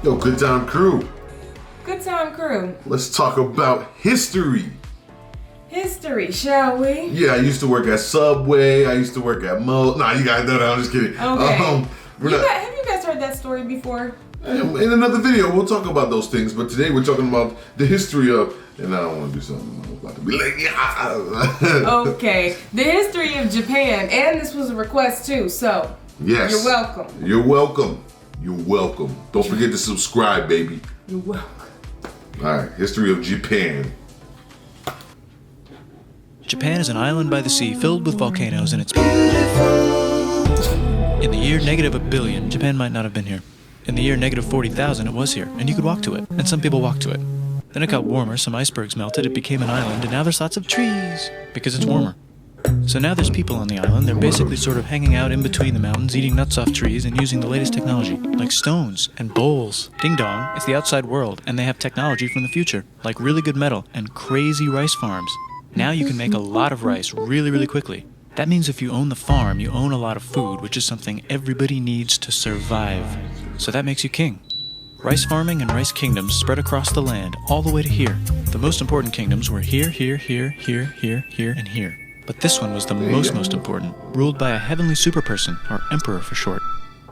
Yo, good time crew. Good time crew. Let's talk about history. History, shall we? Yeah, I used to work at Subway. I used to work at Nah, you guys know that. I'm just kidding. Okay. Have you guys heard that story before? In another video, we'll talk about those things. But today we're talking about the history of, and I don't want to do something I'm about to be like, yeah. Okay, the history of Japan, and this was a request too. So yes, you're welcome. You're welcome. You're welcome. Don't forget to subscribe, baby. You're welcome. All right, history of Japan. Japan is an island by the sea filled with volcanoes and it's beautiful. In the year -1 billion, Japan might not have been here. In the year -40,000, it was here, and you could walk to it, and some people walked to it. Then it got warmer, some icebergs melted, it became an island, and now there's lots of trees, because it's warmer. So now there's people on the island, they're basically sort of hanging out in between the mountains, eating nuts off trees, and using the latest technology, like stones and bowls. Ding dong, it's the outside world, and they have technology from the future, like really good metal and crazy rice farms. Now you can make a lot of rice really, really quickly. That means if you own the farm, you own a lot of food, which is something everybody needs to survive. So that makes you king. Rice farming and rice kingdoms spread across the land, all the way to here. The most important kingdoms were here, here, here, here, here, here, and here. But this one was the most important, ruled by a heavenly superperson, or emperor for short.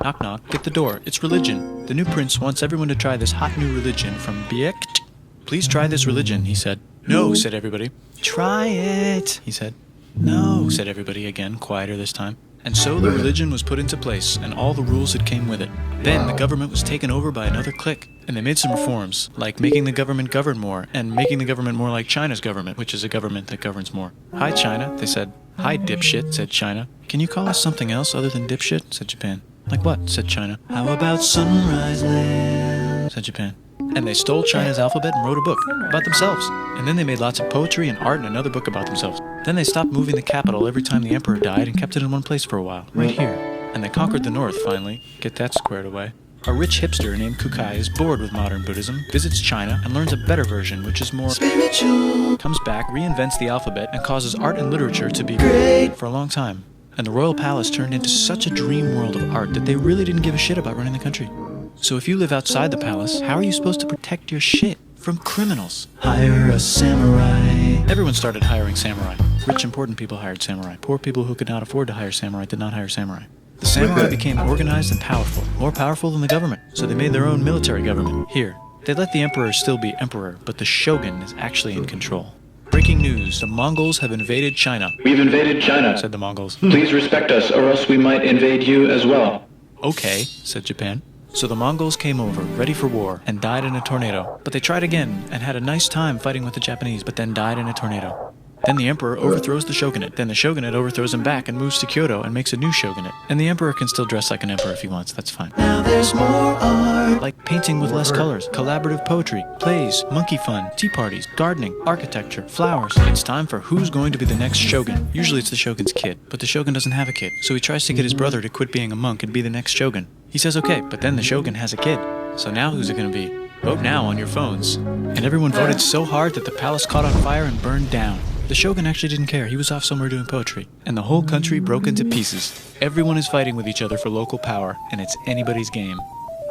Knock knock, get the door, it's religion. The new prince wants everyone to try this hot new religion from Biekt. Please try this religion, he said. No, said everybody. Try it, he said. No, said everybody again, quieter this time. And so the religion was put into place, and all the rules that came with it. Then the government was taken over by another clique, and they made some reforms, like making the government govern more, and making the government more like China's government, which is a government that governs more. Hi, China, they said. Hi, dipshit, said China. Can you call us something else other than dipshit, said Japan. Like what, said China. How about Sunrise Land, said Japan. And they stole China's alphabet and wrote a book about themselves. And then they made lots of poetry and art and another book about themselves. Then they stopped moving the capital every time the emperor died and kept it in one place for a while, right here. And they conquered the north finally, get that squared away. A rich hipster named Kukai is bored with modern Buddhism, visits China, and learns a better version, which is more spiritual. Comes back, reinvents the alphabet, and causes art and literature to be great for a long time. And the royal palace turned into such a dream world of art that they really didn't give a shit about running the country. So if you live outside the palace, how are you supposed to protect your shit from criminals? Hire a samurai. Everyone started hiring samurai. Rich, important people hired samurai. Poor people who could not afford to hire samurai did not hire samurai. The samurai became organized and powerful, more powerful than the government. So they made their own military government. Here, they let the emperor still be emperor, but the shogun is actually in control. Breaking news, the Mongols have invaded China. We've invaded China, said the Mongols. Please respect us, or else we might invade you as well. Okay, said Japan. So the Mongols came over, ready for war, and died in a tornado. But they tried again, and had a nice time fighting with the Japanese, but then died in a tornado. Then the emperor overthrows the shogunate. Then the shogunate overthrows him back and moves to Kyoto and makes a new shogunate. And the emperor can still dress like an emperor if he wants, that's fine. Now there's more art. Like painting with less colors, collaborative poetry, plays, monkey fun, tea parties, gardening, architecture, flowers. It's time for who's going to be the next shogun. Usually it's the shogun's kid, but the shogun doesn't have a kid. So he tries to get his brother to quit being a monk and be the next shogun. He says okay, but then the shogun has a kid. So now who's it gonna be? Vote now on your phones. And everyone voted so hard that the palace caught on fire and burned down. The shogun actually didn't care, he was off somewhere doing poetry. And the whole country broke into pieces. Everyone is fighting with each other for local power, and it's anybody's game.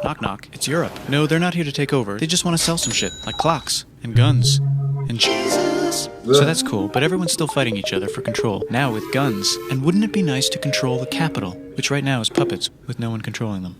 Knock knock, it's Europe. No, they're not here to take over, they just want to sell some shit, like clocks, and guns, and Jesus. So that's cool, but everyone's still fighting each other for control, now with guns. And wouldn't it be nice to control the capital, which right now is puppets, with no one controlling them.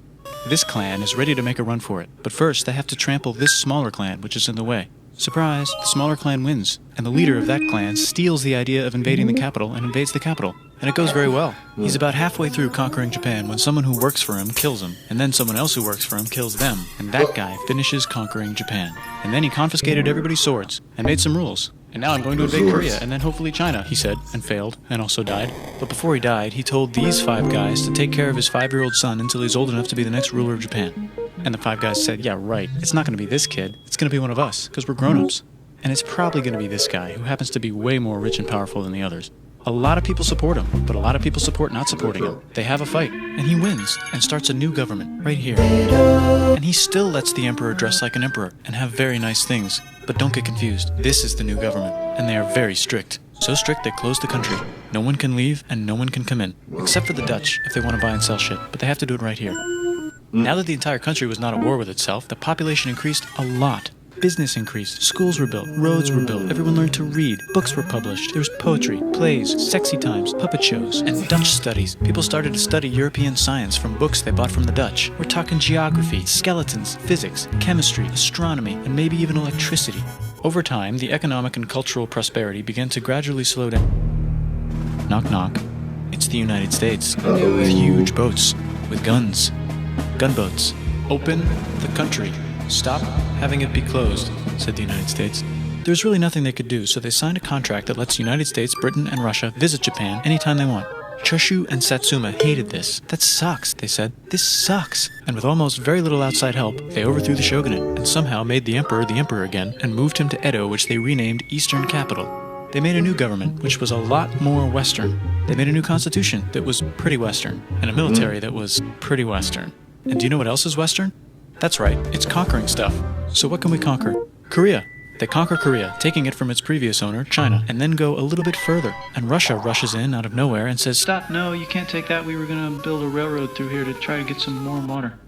This clan is ready to make a run for it, but first they have to trample this smaller clan, which is in the way. Surprise, the smaller clan wins, and the leader of that clan steals the idea of invading the capital and invades the capital. And it goes very well. He's about halfway through conquering Japan when someone who works for him kills him, and then someone else who works for him kills them, and that guy finishes conquering Japan. And then he confiscated everybody's swords, and made some rules. And now I'm going to invade Korea, and then hopefully China, he said, and failed, and also died. But before he died, he told these 5 guys to take care of his 5-year-old son until he's old enough to be the next ruler of Japan. And the 5 guys said, yeah, right, it's not going to be this kid, it's going to be one of us, because we're grown-ups. And it's probably going to be this guy, who happens to be way more rich and powerful than the others. A lot of people support him, but a lot of people support not supporting him. They have a fight, and he wins, and starts a new government, right here. And he still lets the emperor dress like an emperor, and have very nice things. But don't get confused, this is the new government, and they are very strict. So strict they closed the country. No one can leave, and no one can come in. Except for the Dutch, if they want to buy and sell shit, but they have to do it right here. Now that the entire country was not at war with itself, the population increased a lot. Business increased, schools were built, roads were built, everyone learned to read, books were published, there was poetry, plays, sexy times, puppet shows, and Dutch studies. People started to study European science from books they bought from the Dutch. We're talking geography, skeletons, physics, chemistry, astronomy, and maybe even electricity. Over time, the economic and cultural prosperity began to gradually slow down. Knock knock. It's the United States, with huge boats, with guns, gunboats. Open the country. Stop having it be closed, said the United States. There was really nothing they could do, so they signed a contract that lets the United States, Britain, and Russia visit Japan anytime they want. Choshu and Satsuma hated this. That sucks, they said. This sucks. And with almost very little outside help, they overthrew the shogunate and somehow made the emperor again and moved him to Edo, which they renamed Eastern Capital. They made a new government, which was a lot more Western. They made a new constitution that was pretty Western, and a military that was pretty Western. And do you know what else is Western? That's right, it's conquering stuff. So what can we conquer? Korea. They conquer Korea, taking it from its previous owner, China, and then go a little bit further. And Russia rushes in out of nowhere and says, "Stop, no, you can't take that. We were going to build a railroad through here to try to get some more water."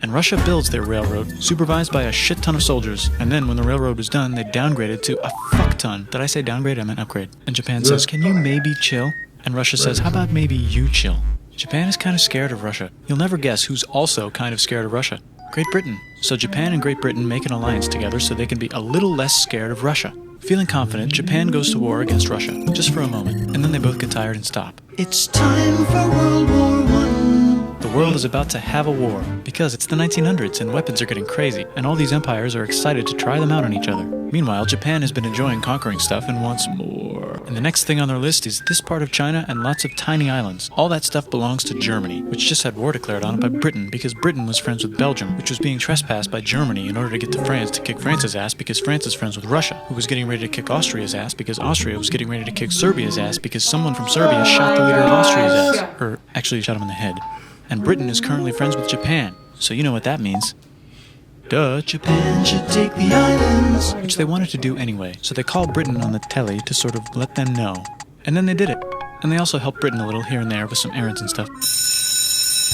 And Russia builds their railroad, supervised by a shit ton of soldiers. And then when the railroad was done, they downgraded to a fuck ton. Did I say downgrade? I meant upgrade. And Japan says, "Can you maybe chill?" And Russia says, "How about maybe you chill?" Japan is kind of scared of Russia. You'll never guess who's also kind of scared of Russia. Great Britain. So Japan and Great Britain make an alliance together so they can be a little less scared of Russia. Feeling confident, Japan goes to war against Russia, just for a moment, and then they both get tired and stop. It's time for World War I. The world is about to have a war, because it's the 1900s and weapons are getting crazy, and all these empires are excited to try them out on each other. Meanwhile, Japan has been enjoying conquering stuff and wants more. And the next thing on their list is this part of China and lots of tiny islands. All that stuff belongs to Germany, which just had war declared on it by Britain because Britain was friends with Belgium, which was being trespassed by Germany in order to get to France to kick France's ass because France is friends with Russia, who was getting ready to kick Austria's ass because Austria was getting ready to kick Serbia's ass because someone from Serbia shot the leader of Austria's ass. Or actually shot him in the head. And Britain is currently friends with Japan, so you know what that means. Duh, Japan should take the islands. Which they wanted to do anyway, so they called Britain on the telly to sort of let them know. And then they did it. And they also helped Britain a little here and there with some errands and stuff.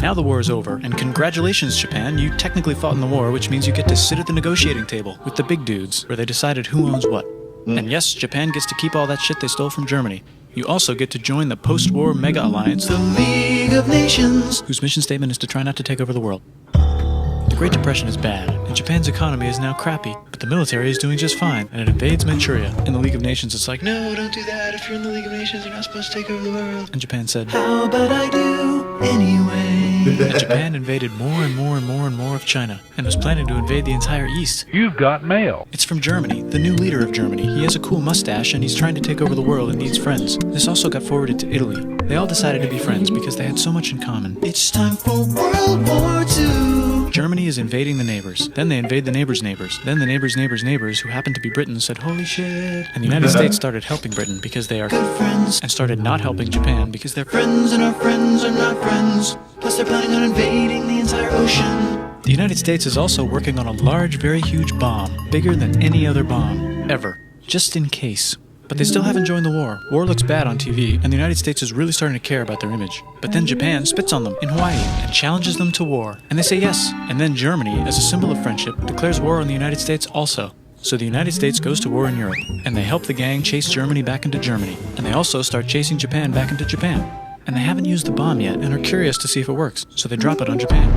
Now the war is over, and congratulations, Japan, you technically fought in the war, which means you get to sit at the negotiating table with the big dudes, where they decided who owns what. And yes, Japan gets to keep all that shit they stole from Germany. You also get to join the post-war mega alliance, the League of Nations, whose mission statement is to try not to take over the world. The Great Depression is bad, and Japan's economy is now crappy, but the military is doing just fine, and it invades Manchuria. In the League of Nations, it's like, no, don't do that. If you're in the League of Nations, you're not supposed to take over the world. And Japan said, how about I do anyway? And Japan invaded more and more and more and more of China, and was planning to invade the entire East. You've got mail. It's from Germany, the new leader of Germany. He has a cool mustache, and he's trying to take over the world and needs friends. This also got forwarded to Italy. They all decided to be friends because they had so much in common. It's time for World War II. Germany is invading the neighbors. Then they invade the neighbors' neighbors. Then the neighbors' neighbors' neighbors, who happened to be Britain, said, holy shit. And the United States started helping Britain because they are good friends, and started not helping Japan because they're friends and our friends are not friends. Plus they're planning on invading the entire ocean. The United States is also working on a large, very huge bomb, bigger than any other bomb, ever, just in case. But they still haven't joined the war. War looks bad on TV, and the United States is really starting to care about their image. But then Japan spits on them in Hawaii and challenges them to war. And they say yes. And then Germany, as a symbol of friendship, declares war on the United States also. So the United States goes to war in Europe, and they help the gang chase Germany back into Germany. And they also start chasing Japan back into Japan. And they haven't used the bomb yet, and are curious to see if it works. So they drop it on Japan.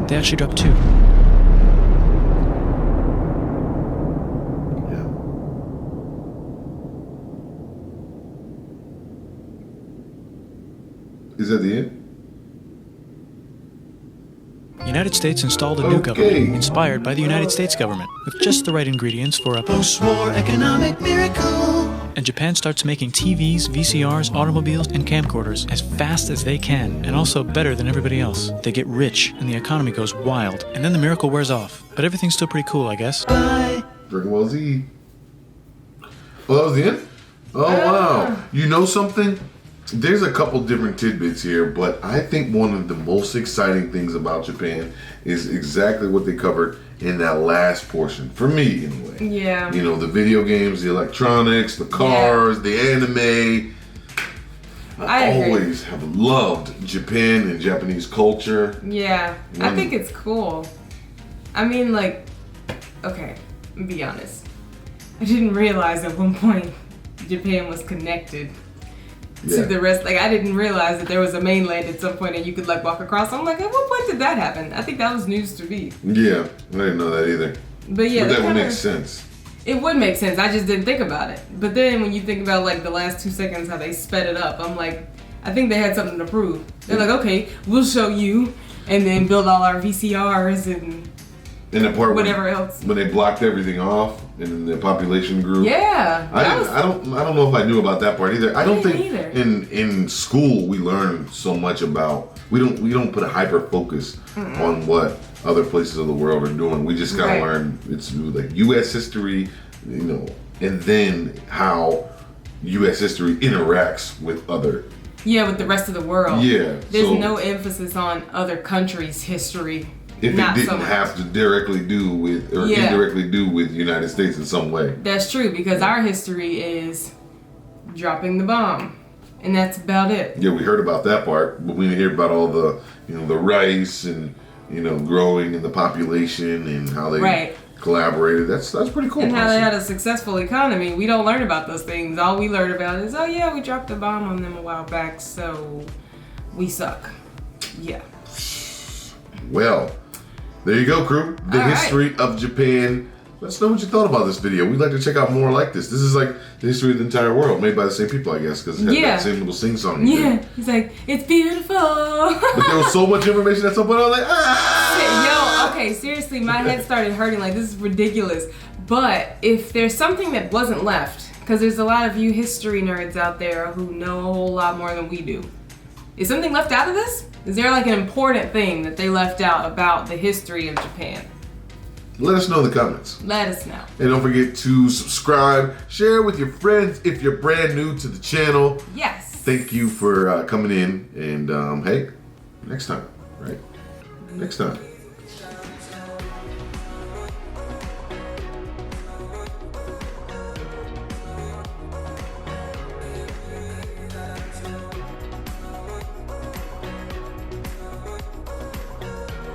They actually drop 2. Is that the end? United States installed a new government, inspired by the United States government, with just the right ingredients for a post-war economic miracle. And Japan starts making TVs, VCRs, automobiles, and camcorders as fast as they can, and also better than everybody else. They get rich, and the economy goes wild, and then the miracle wears off. But everything's still pretty cool, I guess. Bye! Dragon Ball Z. Oh, that was the end? Oh, wow. You know something? There's a couple different tidbits here, but I think one of the most exciting things about Japan is exactly what they covered in that last portion. For me, anyway. Yeah. You know, the video games, the electronics, the cars, the anime. I agree. always have loved Japan and Japanese culture. Yeah, I think it's cool. I mean, like, okay, be honest. I didn't realize at one point Japan was connected to the rest. Like, I didn't realize that there was a mainland at some point and you could, like, walk across. I'm like, at what point did that happen? I think that was news to me. Yeah, I didn't know that either. But yeah, that would make sense. It would make sense. I just didn't think about it. But then when you think about, like, the last 2 seconds, how they sped it up, I'm like, I think they had something to prove. They're like, okay, we'll show you, and then build all our VCRs and the part whatever else. When they blocked everything off and the population grew. Yeah. I don't know if I knew about that part either. I don't think either. in school we learn so much about we don't put a hyper focus on what other places of the world are doing. We just gotta learn it's like US history, and then how US history interacts with other with the rest of the world. Yeah. There's no emphasis on other countries' history. If it didn't have to directly do with or indirectly do with the United States in some way. That's true, because our history is dropping the bomb. And that's about it. Yeah, we heard about that part, but we didn't hear about all the the rice and growing in the population and how they collaborated. That's pretty cool. And how they had a successful economy. We don't learn about those things. All we learn about is, oh yeah, we dropped a bomb on them a while back, so we suck. Yeah. Well, there you go, crew. The history of Japan. Let us know what you thought about this video. We'd like to check out more like this. This is like the history of the entire world, made by the same people, I guess, because it had that same little sing-song. Yeah, he's like, it's beautiful. But there was so much information at some point, I was like, ah! Yo, okay, seriously, my head started hurting. Like, this is ridiculous. But if there's something that wasn't left, because there's a lot of you history nerds out there who know a whole lot more than we do. Is something left out of this? Is there like an important thing that they left out about the history of Japan? Let us know in the comments. Let us know. And don't forget to subscribe, share with your friends if you're brand new to the channel. Yes. Thank you for coming in. And hey, next time, right? Next time.